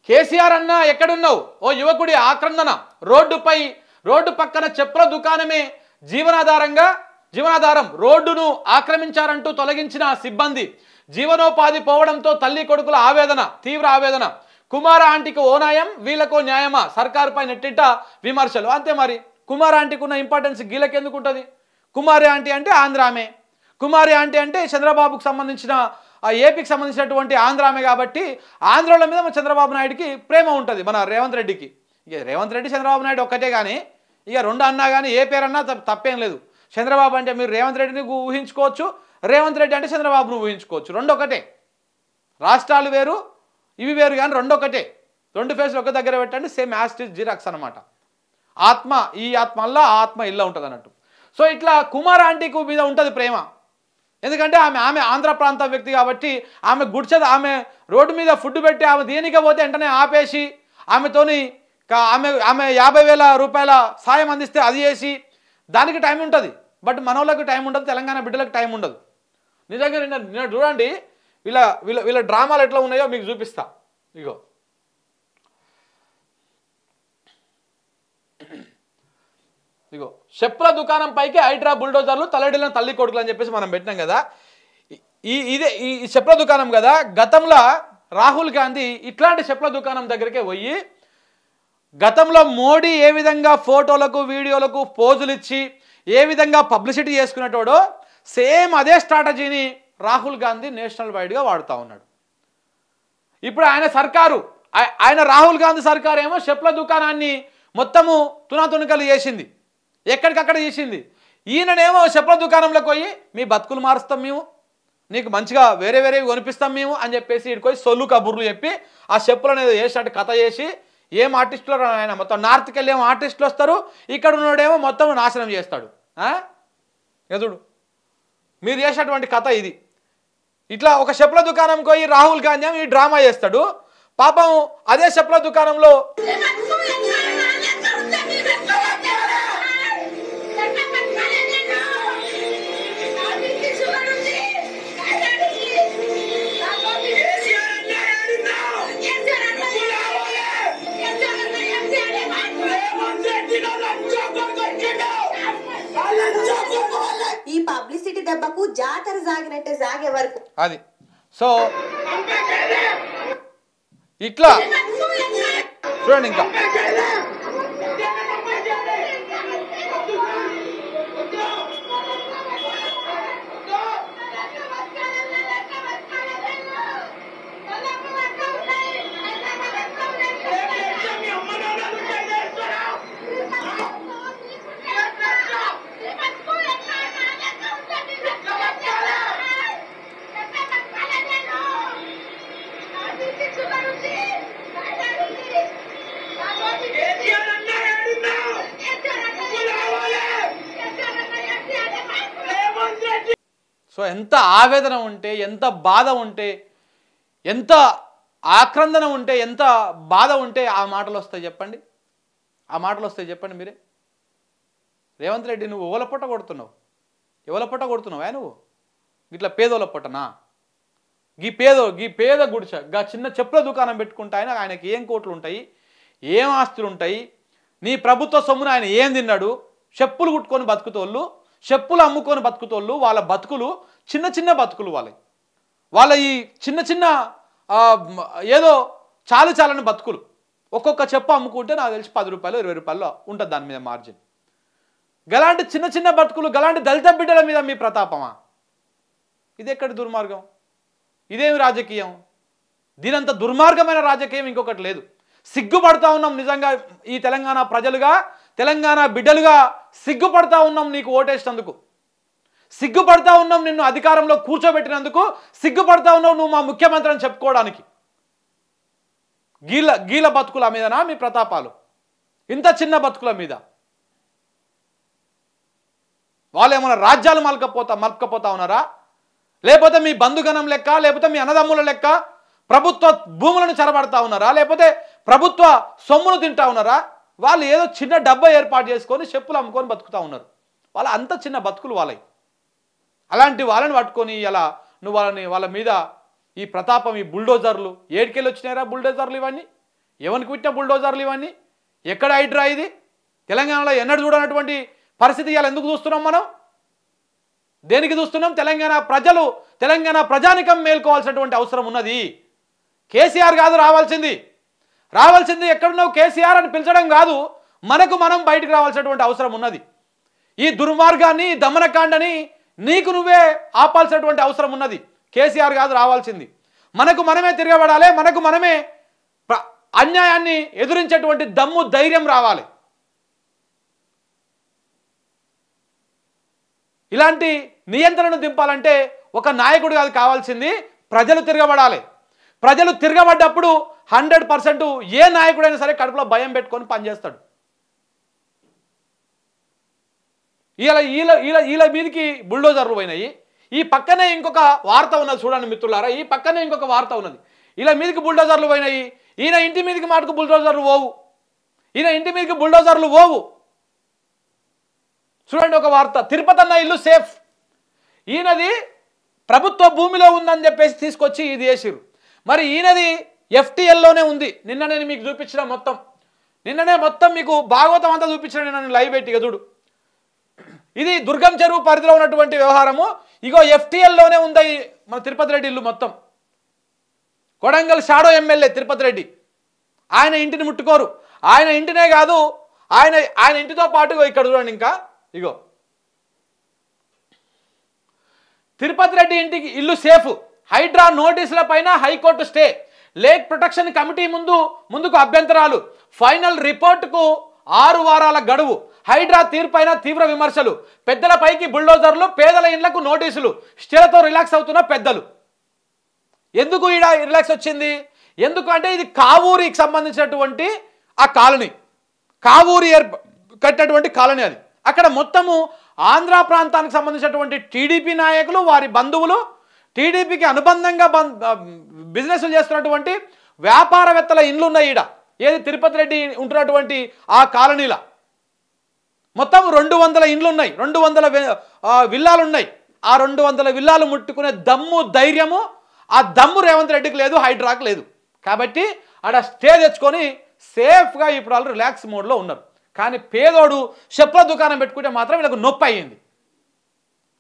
కేసీఆర్ అన్న ఎక్కడున్నావు? ఓ యువకుడి ఆక్రందన, రోడ్డు పక్కన చెప్పుల దుకాణమే జీవనాధారం రోడ్డును ఆక్రమించారంటూ తొలగించిన సిబ్బంది. జీవనోపాధి పోవడంతో తల్లి కొడుకుల తీవ్ర ఆవేదన. కుమార ఆంటీకి ఓ న్యాయం, వీళ్ళకో న్యాయమా? సర్కారుపై నెట్టిట విమర్శలు. అంతే మరి, కుమార ఆంటీకి ఉన్న ఇంపార్టెన్స్ గీళ్ళకి ఎందుకు ఉంటుంది? కుమారి ఆంటీ అంటే ఆంధ్రామే, కుమారి ఆంటీ అంటే చంద్రబాబుకు సంబంధించిన ఏపీకి సంబంధించినటువంటి ఆంధ్రామే. కాబట్టి ఆంధ్రాల మీద మన చంద్రబాబు నాయుడికి ప్రేమ ఉంటుంది, మన రేవంత్ రెడ్డికి. ఇక రేవంత్ రెడ్డి చంద్రబాబు నాయుడు ఒక్కటే, కానీ ఇక రెండు అన్నా కానీ ఏ పేరన్నా తప్పేం లేదు. చంద్రబాబు అంటే మీరు రేవంత్ రెడ్డిని ఊహించుకోవచ్చు, రేవంత్ రెడ్డి అంటే చంద్రబాబును ఊహించుకోవచ్చు. రెండు ఒకటే, రాష్ట్రాలు వేరు ఇవి వేరు, కానీ రెండు ఒకటే. రెండు ఫేస్లు ఒక దగ్గర పెట్టండి, సేమ్ యాస్టిస్ జిరాక్స్ అనమాట. ఈ ఆత్మ అల్లా, ఆ ఆత్మ ఇల్లా ఉంటుంది అన్నట్టు. సో ఇట్లా కుమార్ ఆంటీకు మీద ఉంటుంది ప్రేమ. ఎందుకంటే ఆమె ఆంధ్ర ప్రాంత వ్యక్తి కాబట్టి ఆమె ఆమె రోడ్డు మీద ఫుడ్ పెట్టి ఆమె దేనికే పోతే వెంటనే ఆపేసి ఆమెతోని ఆమె 50,000 రూపాయల సాయం అందిస్తే అది చేసి దానికి టైం ఉంటుంది. బట్ మనోళ్ళకి టైం ఉండదు, తెలంగాణ బిడ్డలకు టైం ఉండదు. నిజంగా నిన్న చూడండి వీళ్ళ డ్రామాలు ఎట్లా ఉన్నాయో మీకు చూపిస్తా. ఇగో చెప్పుల దుకాణం పైకి హైడ్రా బుల్డోజర్లు, తల్లడిల్లిన తల్లి కొడుకులు అని చెప్పేసి మనం పెట్టినాం కదా. ఈ చెప్పుల దుకాణం కదా. గతంలో రాహుల్ గాంధీ ఇట్లాంటి చెప్పుల దుకాణం దగ్గరికే పోయి గతంలో మోడీ ఏ విధంగా ఫోటోలకు వీడియోలకు పోజులు ఇచ్చి ఏ విధంగా పబ్లిసిటీ చేసుకునేటోడో సేమ్ అదే స్ట్రాటజీని రాహుల్ గాంధీ నేషనల్ వైడ్గా వాడుతూ ఉన్నాడు. ఇప్పుడు ఆయన రాహుల్ గాంధీ సర్కారు ఏమో చెప్పుల దుకాణాన్ని మొత్తము తునాతునకలు చేసింది, ఎక్కడికక్కడ చేసింది. ఈయననేమో చెప్పుల దుకాణంలోకి పోయి మీ బతుకులు మారుస్తాం మేము, నీకు మంచిగా వేరేవి కొనిపిస్తాం మేము అని చెప్పేసి ఇక్కడికి పోయి సొల్లు కబుర్లు చెప్పి ఆ చెప్పులు అనేది వేసినట్టు కథ చేసి ఏం ఆర్టిస్టులు ఆయన మొత్తం నార్త్కి వెళ్ళి ఏమో ఆర్టిస్టులు వస్తారు, ఇక్కడ ఉన్నాడేమో మొత్తం నాశనం చేస్తాడు. ఎదుడు మీరు చేసేటువంటి కథ ఇది. ఇట్లా ఒక చెప్పుల దుకాణంకి పోయి రాహుల్ గాంధీ ఈ డ్రామా చేస్తాడు. పాపం అదే చెప్పుల దుకాణంలో ఈ పబ్లిసిటీ దెబ్బకు జాతర సాగినట్టే సాగే వరకు అది. సో ఇట్లా చూడండి ఇంకా సో ఎంత ఆవేదన ఉంటే, ఎంత బాధ ఉంటే, ఎంత ఆక్రందన ఉంటే, ఎంత బాధ ఉంటే ఆ మాటలు వస్తాయి చెప్పండి. ఆ మాటలు వస్తాయి చెప్పండి మీరే. రేవంత్ రెడ్డి నువ్వు ఎవల పొట్ట కొడుతున్నావు నువ్వు? ఇట్లా పేదోళ్ళ పొట్టనా? గీ పేద గుడిచ చిన్న చెప్పుల దుకాణం పెట్టుకుంటా ఆయనకి ఏం కోట్లు ఉంటాయి, ఏం ఆస్తులు ఉంటాయి? నీ ప్రభుత్వ సొమ్మును ఆయన ఏం తిన్నాడు? చెప్పులు కుట్టుకొని బతుకుతోళ్ళు, చెప్పులు అమ్ముకొని బతుకుతోళ్ళు, వాళ్ళ బతుకులు చిన్న బతుకులు. వాళ్ళ ఈ చిన్న ఏదో చాలని బతుకులు. ఒక్కొక్క చెప్పు అమ్ముకుంటే నాకు తెలిసి 10 రూపాయలు 20 రూపాయలు ఉంటుంది దాని మీద మార్జిన్. గలాంటి చిన్న బతుకులు, గలాంటి దళిత బిడ్డల మీద మీ ప్రతాపమా? ఇదెక్కడి దుర్మార్గం? ఇదేమి రాజకీయం? దీనంత దుర్మార్గమైన రాజకీయం ఇంకొకటి లేదు. సిగ్గుపడతా ఉన్నాం నిజంగా. ఈ తెలంగాణ ప్రజలుగా, తెలంగాణ బిడ్డలుగా సిగ్గుపడతా ఉన్నాం నీకు ఓటేసినందుకు, సిగ్గుపడతా ఉన్నాం నిన్ను అధికారంలో కూర్చోబెట్టినందుకు, సిగ్గుపడతా ఉన్నావు నువ్వు మా ముఖ్యమంత్రి అని చెప్పుకోవడానికి. గీల బతుకుల మీదనా మీ ప్రతాపాలు? ఇంత చిన్న బతుకుల మీద వాళ్ళు ఏమైనా రాజ్యాలు మలకపోతా ఉన్నారా? లేకపోతే మీ బంధుగణం లెక్క, లేకపోతే మీ అన్నదమ్ముల లెక్క ప్రభుత్వ భూములను చెరబడతా ఉన్నారా? లేకపోతే ప్రభుత్వ సొమ్మును తింటా ఉన్నారా? వాళ్ళు ఏదో చిన్న డబ్బా ఏర్పాటు చేసుకొని చెప్పులు అమ్ముకొని బతుకుతూ ఉన్నారు. వాళ్ళ అంత చిన్న బతుకులు వాళ్ళవి. అలాంటి వాళ్ళని పట్టుకొని ఇలా నువ్వు వాళ్ళ మీద ఈ ప్రతాపం, ఈ బుల్డోజర్లు ఏడికెళ్ళి వచ్చినారా? బుల్డోజర్లు ఇవన్నీ ఎవరికి పెట్టిన బుల్డోజర్లు ఇవన్నీ? ఎక్కడ హైడ్రా ఇది? తెలంగాణలో ఎన్నడూ చూడనటువంటి పరిస్థితి ఇవాళ ఎందుకు చూస్తున్నాం మనం? దేనికి చూస్తున్నాం? తెలంగాణ ప్రజానికం మేల్కోవాల్సినటువంటి అవసరం ఉన్నది. కేసీఆర్ కాదు రావాల్సింది ఎక్కడున్నావు కేసీఆర్ అని పిలిచడం కాదు, మనకు మనం బయటకు రావాల్సినటువంటి అవసరం ఉన్నది. ఈ దుర్మార్గాన్ని, దమనకాండని నీకు నువ్వే ఆపాల్సినటువంటి అవసరం ఉన్నది. కేసీఆర్ కాదు రావాల్సింది, మనకు మనమే తిరగబడాలి. మనకు మనమే అన్యాయాన్ని ఎదురించేటువంటి దమ్ము, ధైర్యం రావాలి. ఇలాంటి నియంత్రణను దింపాలంటే ఒక నాయకుడు కాదు కావాల్సింది, ప్రజలు తిరగబడాలి. ప్రజలు తిరగబడ్డప్పుడు 100% ఏ నాయకుడైనా సరే కడుపులో భయం పెట్టుకొని పనిచేస్తాడు. వీళ్ళ మీదకి బుల్డోజర్లు పోయినాయి. ఈ పక్కనే ఇంకొక వార్త ఉన్నది చూడండి మిత్రులారా, ఈ పక్కనే ఇంకొక వార్త ఉన్నది. వీళ్ళ మీదకి బుల్డోజర్లు పోయినాయి, ఈయన ఇంటి మీదకి మాటకు బుల్డోజర్లు పోవు. చూడండి ఒక వార్త, తిరుపతి అన్న ఇల్లు సేఫ్. ఈయనది ప్రభుత్వ భూమిలో ఉందని చెప్పేసి తీసుకొచ్చి ఇది వేసిరు. మరి ఈయనది FTLలోనే ఉంది. నిన్న నేను మీకు చూపించిన నిన్ననే మొత్తం మీకు భాగవతం అంతా చూపించిన నేను లైవ్ పెట్టి చూడు. ఇది దుర్గం చెరువు పరిధిలో ఉన్నటువంటి వ్యవహారము. ఇగో FTLలోనే ఉంది మన తిరుపతి రెడ్డి ఇల్లు మొత్తం. కొడంగల్ షాడో ఎమ్మెల్యే తిరుపతి రెడ్డి, ఆయన ఇంటిని ముట్టుకోరు. ఆయన ఇంటినే కాదు, ఆయన ఇంటితో పాటు ఇక్కడ చూడండి, ఇంకా ఇగో తిరుపతి రెడ్డి ఇంటికి ఇల్లు సేఫ్. హైడ్రా నోటీసుల పైన high court stay. Lake protection committee ముందుకు అభ్యంతరాలు. ఫైనల్ రిపోర్టుకు 6 వారాల గడువు. హైడ్రా తీర్పైన తీవ్ర విమర్శలు. పెద్దలపైకి బుల్డోజర్లు, పేదల ఇండ్లకు నోటీసులు. స్టేలతో రిలాక్స్ అవుతున్న పెద్దలు. ఎందుకు ఈడ రిలాక్స్ వచ్చింది? ఎందుకు అంటే ఇది కావూరికి సంబంధించినటువంటి ఆ కాలనీ, కావూరి కట్టినటువంటి కాలనీ అది. అక్కడ మొత్తము ఆంధ్ర ప్రాంతానికి సంబంధించినటువంటి టీడీపీ నాయకులు, వారి బంధువులు, టీడీపీకి అనుబంధంగా బిజినెస్లు చేస్తున్నటువంటి వ్యాపారవేత్తల ఇండ్లు ఉన్నాయి ఈడ. ఏది తిరుపతి రెడ్డి ఉంటున్నటువంటి ఆ కాలనీల మొత్తం 200 ఇండ్లు ఉన్నాయి, 200 విల్లాలు ఉన్నాయి. ఆ 200 విల్లాలు ముట్టుకునే దమ్ము, ధైర్యము, ఆ దమ్ము రేవంత్ రెడ్డికి లేదు, హైడ్రాకు లేదు. కాబట్టి ఆడ స్టే తెచ్చుకొని సేఫ్గా ఇప్పుడు వాళ్ళు రిలాక్స్ మోడ్లో ఉన్నారు. కానీ పేదోడు చెప్పుల దుకాణం పెట్టుకుంటే మాత్రం వీళ్ళకు నొప్పి అయ్యింది.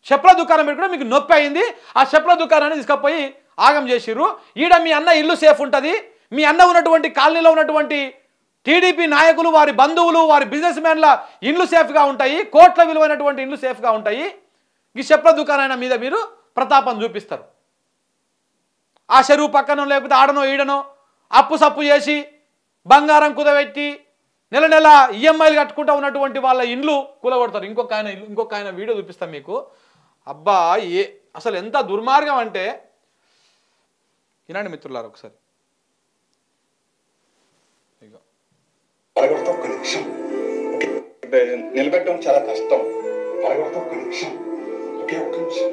చెప్పుల దుకాణం పెట్టుకుంటే మీకు నొప్పి అయ్యింది. ఆ చెప్పుల దుకాణాన్ని తీసుకుపోయి ఆగం చేసిర్రు. ఈడ మీ అన్న ఇల్లు సేఫ్ ఉంటుంది. మీ అన్న ఉన్నటువంటి కాలనీలో ఉన్నటువంటి టీడీపీ నాయకులు, వారి బంధువులు, వారి బిజినెస్ మ్యాన్ల ఇండ్లు సేఫ్గా ఉంటాయి. కోట్ల విలువైనటువంటి ఇండ్లు సేఫ్గా ఉంటాయి. ఈ చెప్పుల దుకాణాల మీద మీరు ప్రతాపం చూపిస్తారు. ఆ చెరువు పక్కనో లేకపోతే ఆడనో ఈడనో అప్పు సప్పు చేసి బంగారం కుదబెట్టి నెల ఈఎంఐలు కట్టుకుంటూ ఉన్నటువంటి వాళ్ళ ఇండ్లు కూలగొడతారు. ఇంకొక ఆయన వీడియో చూపిస్తాం మీకు. అబ్బా అసలు ఎంత దుర్మార్గం అంటే వినండి మిత్రులారా ఒకసారి. నిలబెట్టడం చాలా కష్టం. పరగొడతా ఒక్క నిమిషం, ఒకే ఒక్క నిమిషం.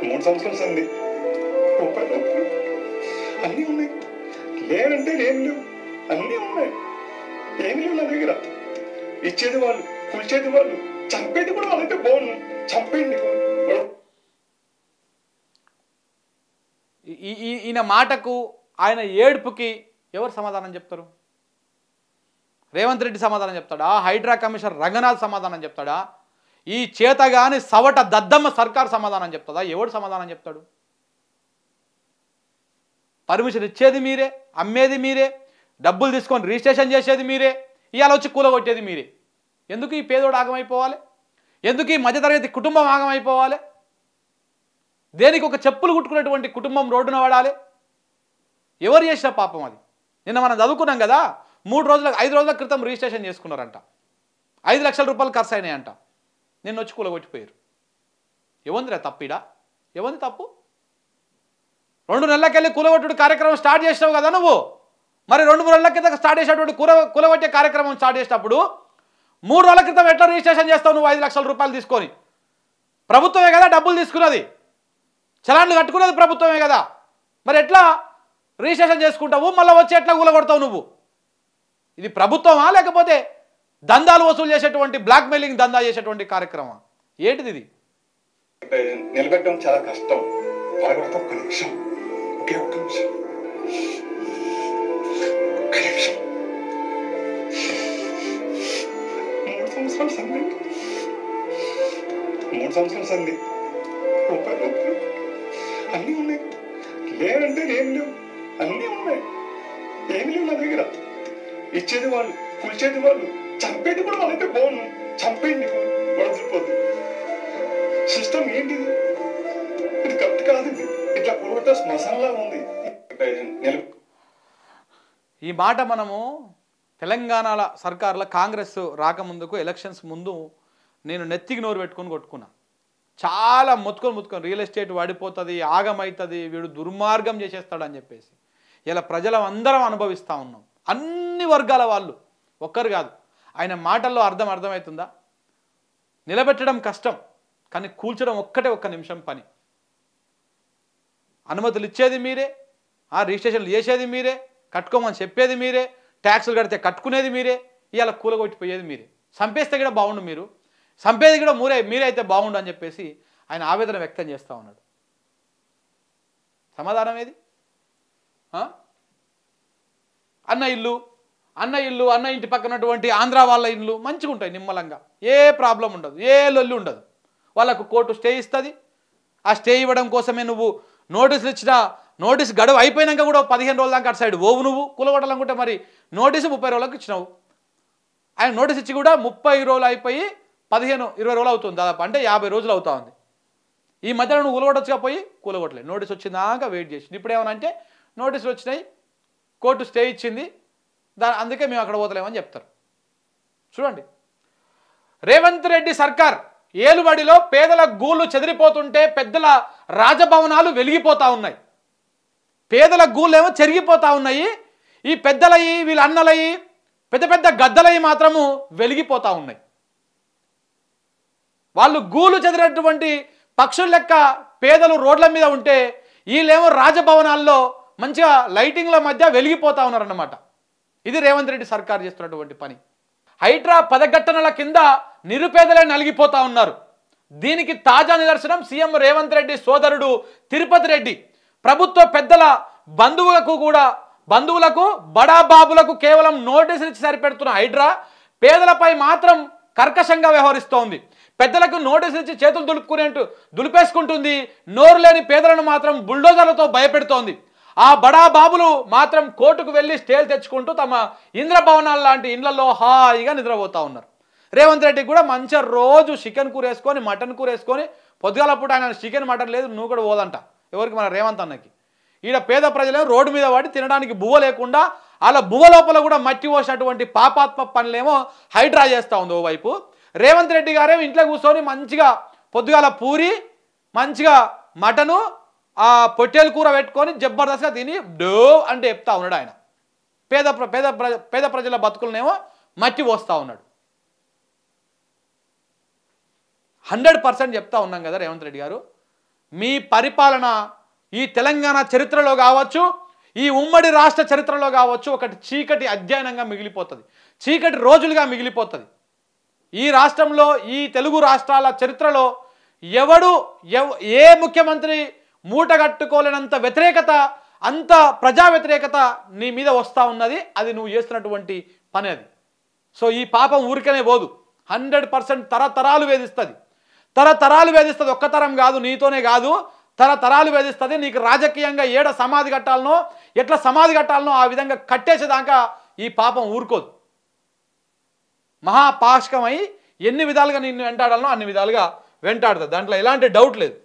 3 సంవత్సరాలు సంది రూపాయలు అన్నీ ఉన్నాయి. లేనంటే ఏం లేవు, అన్నీ ఉన్నాయి. ఏమి లేవు నా దగ్గర. ఇచ్చేది వాళ్ళు, కూల్చేది వాళ్ళు, చంపేది కూడా వాళ్ళైతే బాగున్నాను. చంపేయండి. ఈయన మాటకు, ఆయన ఏడుపుకి ఎవరు సమాధానం చెప్తారు? రేవంత్ రెడ్డి సమాధానం చెప్తాడా? హైడ్రా కమిషనర్ రంగనాథ్ సమాధానం చెప్తాడా? ఈ చేతగాని సవట దద్దమ్మ సర్కార్ సమాధానం చెప్తుందా? ఎవడు సమాధానం చెప్తాడు? పర్మిషన్ ఇచ్చేది మీరే, అమ్మేది మీరే, డబ్బులు తీసుకొని రిజిస్ట్రేషన్ చేసేది మీరే, ఇవాళ వచ్చి కూలగొట్టేది మీరే. ఎందుకు ఈ పేదోడు ఆగమైపోవాలి? ఎందుకు ఈ మధ్యతరగతి కుటుంబం ఆగమైపోవాలి? దేనికి ఒక చెప్పులు కుట్టుకునేటువంటి కుటుంబం రోడ్డున పడాలి? ఎవరు చేసిన పాపం అది? నిన్న మనం చదువుకున్నాం కదా, 5 రోజుల క్రితం రిజిస్ట్రేషన్ చేసుకున్నారంట, 5 లక్షల రూపాయలు ఖర్చు అయినాయంట. నిన్న వచ్చి కూలగొట్టిపోయారు. ఎవందిరా తప్పిడా? ఎవంది తప్పు? 2 నెలలకెళ్ళి కూలగొట్టుడు కార్యక్రమం స్టార్ట్ చేసినావు కదా నువ్వు. మరి 2-3 నెలల క్రితం స్టార్ట్ చేసేటువంటి కూలగొట్టే కార్యక్రమం స్టార్ట్ చేసినప్పుడు 3 రోజుల క్రితం ఎట్లా రిజిస్ట్రేషన్ చేస్తావు నువ్వు? 5 లక్షల రూపాయలు తీసుకొని. ప్రభుత్వమే కదా డబ్బులు తీసుకున్నది, చలాన్లు కట్టుకున్నది ప్రభుత్వమే కదా. మరి ఎట్లా రిజిస్ట్రేషన్ చేసుకుంటావు? మళ్ళీ వచ్చి ఎట్లా కూలగొడతావు నువ్వు? ఇది ప్రభుత్వమా లేకపోతే దందాలు వసూలు చేసేటువంటి బ్లాక్మెయిలింగ్ దందా చేసేటువంటి కార్యక్రమం? ఏంటిది ఇది? నిలబెట్టడం చాలా కష్టం. పలకొడతా ఒక్క నిమిషం, ఒకే ఒక్క నిమిషం, ఒక్క నిమిషం. 3 సంవత్సరాలు సంది, 3 సంవత్సరాలు సంది. రూపాయలు అన్నీ ఉన్నాయి. లేదంటే ఏం లేవు, అన్నీ ఉన్నాయి. ఏమి లేవు నా దగ్గర. ఇచ్చేది వాళ్ళు, కూల్చేది వాళ్ళు, చంపేది కూడా వాళ్ళైతే బాగున్నాం. చంపేయండి వడసిపోద్ది. సిస్టమ్ ఏంటిది? ఇది కరెక్ట్ కాదు. ఇది ఇట్లా కూడగొట్ట శ్మశానంలా ఉంది. ఈ మాట మనము తెలంగాణ సర్కార్ల కాంగ్రెస్ రాకముందుకు ఎలక్షన్స్ ముందు నేను నెత్తికి నోరు పెట్టుకొని కొట్టుకున్నా. చాలా ముత్తుకొని రియల్ ఎస్టేట్ వాడిపోతుంది, ఆగమవుతుంది, వీడు దుర్మార్గం చేసేస్తాడని చెప్పేసి ఇలా ప్రజలం అందరం అనుభవిస్తూ ఉన్నాం. అన్ని వర్గాల వాళ్ళు, ఒక్కరు కాదు. ఆయన మాటల్లో అర్థమవుతుందా? నిలబెట్టడం కష్టం, కానీ కూల్చడం ఒక్క నిమిషం పని. అనుమతులు ఇచ్చేది మీరే, రిజిస్ట్రేషన్లు చేసేది మీరే, కట్టుకోమని చెప్పేది మీరే, ట్యాక్సులు కడితే కట్టుకునేది మీరే, ఇవాళ కూలగొట్టిపోయేది మీరే. చంపేస్తే కూడా బాగుండు, మీరు చంపేది కూడా మీరే అయితే బాగుండు అని చెప్పేసి ఆయన ఆవేదన వ్యక్తం చేస్తూ ఉన్నాడు. సమాధానం ఏది? అన్న ఇల్లు, అన్న ఇంటి పక్కనటువంటి ఆంధ్ర వాళ్ళ ఇల్లు మంచిగా ఉంటాయి, నిమ్మలంగా, ఏ ప్రాబ్లం ఉండదు, ఏ లొల్లి ఉండదు. వాళ్ళకు కోర్టు స్టే ఇస్తుంది. ఆ స్టే ఇవ్వడం కోసమే నువ్వు నోటీసులు ఇచ్చిన నోటీసు గడువు అయిపోయినాక కూడా 15 రోజుల దాకా అటు సైడ్ పోవు. నువ్వు కూలగొట్టాలనుకుంటే మరి నోటీసు 30 రోజులకు ఇచ్చినావు. ఆయన నోటీస్ ఇచ్చి కూడా 30 రోజులు అయిపోయి 15-20 రోజులు అవుతుంది దాదాపు, అంటే 50 రోజులు అవుతా ఉంది. ఈ మధ్యలో నువ్వు కూలగొట్టచ్చుగా పోయి కూలగొట్టలేదు, నోటీస్ వచ్చిందాక వెయిట్ చేసి. ఇప్పుడు ఏమనంటే నోటీసులు వచ్చినాయి, కోర్టు స్టే ఇచ్చింది, అందుకే మేము అక్కడ పోతలేమని చెప్తారు. చూడండి, రేవంత్ రెడ్డి సర్కార్ ఏలుబడిలో పేదల గూళ్ళు చెదిరిపోతుంటే పెద్దల రాజభవనాలు వెలిగిపోతూ ఉన్నాయి. పేదల గూళ్ళేమో చెరిగిపోతూ ఉన్నాయి. ఈ పెద్దలయ్యి, వీళ్ళ అన్నలయ్యి, పెద్ద పెద్ద గద్దలయ్యి మాత్రము వెలిగిపోతూ ఉన్నాయి. వాళ్ళు గూళ్ళు చెదిరినటువంటి పక్షుల లెక్క పేదలు రోడ్ల మీద ఉంటే వీళ్ళేమో రాజభవనాల్లో మంచిగా లైటింగ్ల మధ్య వెలిగిపోతూ ఉన్నారన్నమాట. ఇది రేవంత్ రెడ్డి సర్కార్ చేస్తున్నటువంటి పని. హైడ్రా పదఘట్టనల కింద నిరుపేదలే నలిగిపోతా ఉన్నారు. దీనికి తాజా నిదర్శనం సీఎం రేవంత్ రెడ్డి సోదరుడు తిరుపతి రెడ్డి. ప్రభుత్వ పెద్దల బంధువులకు బడాబాబులకు కేవలం నోటీసులు ఇచ్చి సరిపెడుతున్న హైడ్రా పేదలపై మాత్రం కర్కశంగా వ్యవహరిస్తోంది. పెద్దలకు నోటీసులు ఇచ్చి చేతులు దులిపేసుకుంటుంది. నోరు లేని పేదలను మాత్రం బుల్డోజర్లతో భయపెడుతోంది. ఆ బడాబాబులు మాత్రం కోర్టుకు వెళ్ళి స్టేలు తెచ్చుకుంటూ తమ ఇంద్రభవనాలు లాంటి ఇళ్లలో హాయిగా నిద్రపోతూ ఉన్నారు. రేవంత్ రెడ్డి కూడా మంచిగా రోజు చికెన్ కూర వేసుకొని, మటన్ కూర వేసుకొని, పొద్దుగాల పూట ఆయన చికెన్ మటన్ లేదు నువ్వు కూడా పోదంట. ఎవరికి? మన రేవంత్ అన్నకి. ఈడ పేద ప్రజలే రోడ్డు మీద పడి తినడానికి బువ్వ లేకుండా అలా బువ్వ లోపల కూడా మట్టి పోసినటువంటి పాపాత్మ పనులేమో హైడ్రా చేస్తూ ఉంది ఓవైపు. రేవంత్ రెడ్డి గారేమో ఇంట్లో కూర్చొని మంచిగా పొద్దుగాల పూరి, మంచిగా మటను, ఆ పొట్టేలు కూర పెట్టుకొని జబర్దస్త్గా తిని డో అంటే చెప్తా ఉన్నాడు ఆయన. పేద ప్రజల బతుకులనేమో మట్టి పోస్తూ ఉన్నాడు. 100% చెప్తా ఉన్నాం కదా రేవంత్ రెడ్డి గారు, మీ పరిపాలన ఈ తెలంగాణ చరిత్రలో కావచ్చు, ఈ ఉమ్మడి రాష్ట్ర చరిత్రలో కావచ్చు ఒకటి చీకటి అధ్యయనంగా మిగిలిపోతుంది, చీకటి రోజులుగా మిగిలిపోతుంది. ఈ రాష్ట్రంలో, ఈ తెలుగు రాష్ట్రాల చరిత్రలో ఏ ముఖ్యమంత్రి మూటగట్టుకోలేనంత వ్యతిరేకత, అంత ప్రజా వ్యతిరేకత నీ మీద వస్తూ ఉన్నది. అది నువ్వు చేస్తున్నటువంటి పని అది. సో ఈ పాపం ఊరికనే పోదు, 100% తరతరాలు వేధిస్తుంది. ఒక్క తరం కాదు, నీతోనే కాదు, తరతరాలు వేధిస్తుంది. నీకు రాజకీయంగా సమాధి కట్టాలనో, ఎట్లా సమాధి కట్టాలనో ఆ విధంగా కట్టేసేదాకా ఈ పాపం ఊరుకోదు. మహాపాశకమై ఎన్ని విధాలుగా నిన్ను వెంటాడాలనో అన్ని విధాలుగా వెంటాడుతుంది. దాంట్లో ఎలాంటి డౌట్ లేదు.